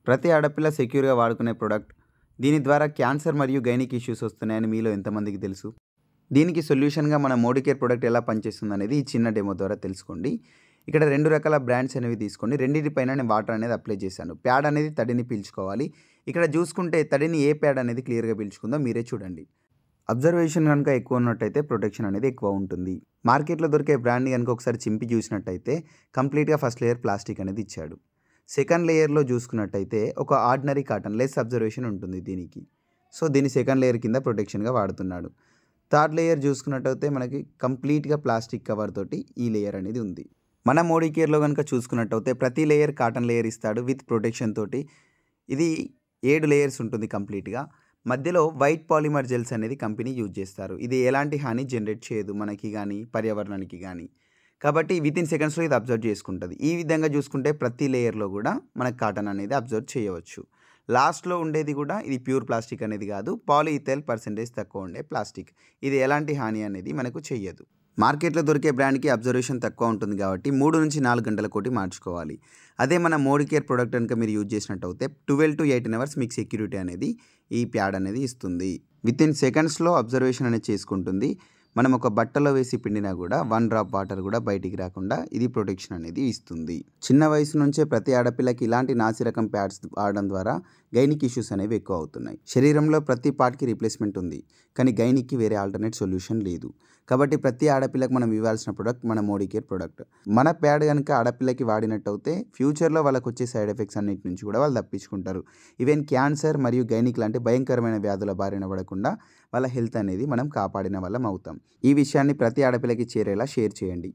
ప్రతి ఆడపిల్ల సెక్యూర్‌గా వాడుకునే ప్రొడక్ట్. దీని ద్వారా క్యాన్సర్ మరియు గైనిక్ ఇష్యూస్ వస్తున్నాయని మీలో ఎంతమందికి తెలుసు? దీనికి సొల్యూషన్‌గా మన మోడికేర్ ప్రొడక్ట్ ఎలా పనిచేస్తుందనేది ఈ చిన్న డెమో ద్వారా తెలుసుకోండి. ఇక్కడ 2 రకాల బ్రాండ్స్ అనేవి తీసుకోండి. రెండిటిపైన నేను వాటర్ అనేది అప్లై చేశాను. ప్యాడ్ అనేది తడిని పీల్చుకోవాలి. ఇక్కడ చూసుకుంటే తడిని ఏ ప్యాడ్ అనేది క్లియర్‌గా పీల్చుకుందో మీరే చూడండి. అబ్జర్వేషన్ గనుక ఎక్కువ ఉన్నట్టయితే ప్రొటెక్షన్ అనేది ఎక్కువ ఉంటుంది. మార్కెట్‌లో దొరికే బ్రాండ్‌ని గనుక ఒకసారి చింపి చూసినట్టయితే కంప్లీట్‌గా ఫస్ట్ లేయర్ ప్లాస్టిక్ అనేది ఇచ్చాడు. సెకండ్ లేయర్‌లో చూసుకున్నట్టయితే ఒక ఆర్డినరీ కాటన్ లెస్ అబ్జర్వేషన్ ఉంటుంది దీనికి. సో, దీన్ని సెకండ్ లేయర్ కింద ప్రొటెక్షన్‌గా వాడుతున్నాడు. థర్డ్ లేయర్ చూసుకున్నట్టయితే మనకి కంప్లీట్‌గా ప్లాస్టిక్ కవర్ తోటి ఈ లేయర్ అనేది ఉంది. మన మోడికేర్‌లో గనుక చూసుకున్నట్టయితే ప్రతి లేయర్ కాటన్ లేయర్ ఇస్తాడు విత్ ప్రొటెక్షన్ తోటి. ఇది 7 లేయర్స్ ఉంటుంది కంప్లీట్‌గా. మధ్యలో వైట్ పాలిమర్ జెల్స్ అనేది కంపెనీ యూజ్ చేస్తారు. ఇది ఎలాంటి హాని జనరేట్ చేయదు మనకి గానీ, పర్యావరణానికి గానీ. కాబట్టి వితిన్ సెకండ్స్‌లో ఇది అబ్జర్వ్ చేసుకుంటది. ఈ విధంగా చూసుకుంటే ప్రతి లేయర్‌లో గూడా మనకు కాటన్ అనేది అబ్జర్వ్ చేయవచ్చు. లాస్ట్‌లో ఉండేది గూడా ఇది ప్యూర్ ప్లాస్టిక్ అనేది గాదు. పాలీఇథైల్ పర్సెంటేజ్ తక్కువ ఉండే ప్లాస్టిక్. ఇది ఎలాంటి హాని అనేది మనకు చెయ్యదు. మార్కెట్‌లో దొరికే బ్రాండ్‌కి అబ్జర్వేషన్ తక్కువ ఉంటుంది కాబట్టి 3-4 గంటలకోటి మార్చుకోవాలి. అదే మన మోడికేర్ ప్రొడక్ట్ గనుక మీరు యూజ్ చేసినట్టయితే 12-18 అవర్స్ మీకు సెక్యూరిటీ అనేది ఈ ప్యాడ్ అనేది ఇస్తుంది. వితిన్ సెకండ్స్‌లో అబ్జర్వేషన్ అనేది చేసుకుంటుంది. మనం ఒక బట్టలో వేసి పిండినా గూడా 1 డ్రాప్ వాటర్ గూడా బయటికి రాకుండా ఇది ప్రొటెక్షన్ అనేది ఇస్తుంది. చిన్న వయసు నుంచే ప్రతి ఆడపిల్లకి ఇలాంటి నాసిరకం ప్యాడ్స్ వాడడం ద్వారా గైనిక్ ఇష్యూస్ అనేవి ఎక్కువ అవుతున్నాయి. శరీరంలో ప్రతి పార్ట్‌కి రీప్లేస్‌మెంట్ ఉంది. కానీ గైనిక్‌కి వేరే ఆల్టర్‌నేట్ సొల్యూషన్ లేదు. కాబట్టి ప్రతి ఆడపిల్లకి మనం ఇవ్వాల్సిన ప్రొడక్ట్ మన మోడికేర్ ప్రొడక్ట్. మన ప్యాడ్ గనుక ఆడపిల్లకి వాడినట్టయితే ఫ్యూచర్‌లో వాళ్ళకొచ్చే సైడ్ ఎఫెక్ట్స్ అన్నిటి నుంచి కూడా వాళ్ళు తప్పించుకుంటారు. ఈవెన్ క్యాన్సర్ మరియు గైనిక్ లాంటి భయంకరమైన వ్యాధుల బారిన పడకుండా వాళ్ళ హెల్త్ అనేది మనం కాపాడిన వాళ్ళం అవుతాం. ఈ విషయాన్ని ప్రతి ఆడపిల్లకి చేరేలా షేర్ చేయండి.